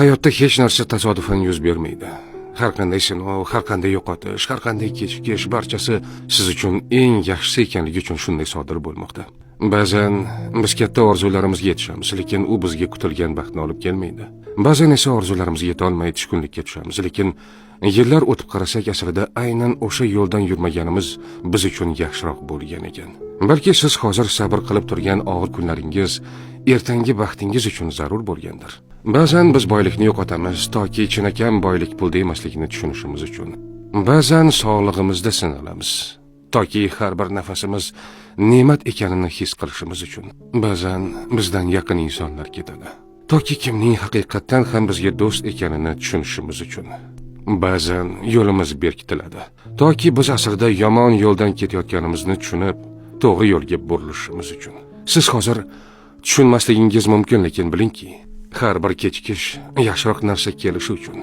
Hayotda hech narsa tasodifan yuz bermaydi. Har qanday sinov, har qanday yo'qotish, har qanday kechikish barchasi siz uchun eng yaxshisi ekanligi uchun shunday sodir bo'lmoqda. Ba'zan biz katta orzularimizga yetishamiz, lekin u bizga kutilgan baxtni olib kelmaydi. Ba'zan esa orzularimizga yeta olmay tushkunlikka tushamiz, lekin yillar o'tib qarasak, aslida aynan o'sha yo'ldan yurmaganimiz biz uchun yaxshiroq bo'lgan ekan. Balki siz hozir sabr qilib turgan og'ir kunlaringiz ertangi baxtingiz uchun zarur bo'lgandir. Ba'zan biz boylikni yo'qotamiz toki chinakam boylik pulda emasligini tushunishimiz uchun. Ba'zan sog'lig'imizda sinalamiz toki har bir nafasimiz ne'mat ekanini his qilishimiz uchun. Ba'zan bizdan yaqin insonlar ketadi toki kimning haqiqatan ham bizga do'st ekanini tushunishimiz uchun. Ba'zan yo'limiz berkitiladi toki biz aslida yomon yo'ldan ketayotganimizni tushunib, to'g'ri yo'lga burilishimiz uchun. Siz hozir tushunmasligingiz mumkin, lekin bilingki, har bir kechikish yaxshiroq narsa kelishi uchun,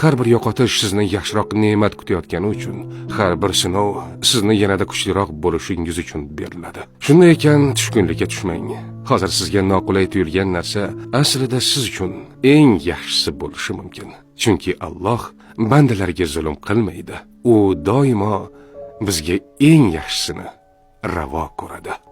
har bir yo'qotish sizni yaxshiroq ne'mat kutayotgani uchun, har bir sinov sizni yanada kuchliroq bo'lishingiz uchun beriladi. Shunday ekan, tushkunlikka tushmang. Hozir sizga noqulay tuyulgan narsa aslida siz uchun eng yaxshisi bo'lishi mumkin. Chunki Alloh bandalariga zulm qilmaydi. U doimo bizga eng yaxshisini ravo ko'radi.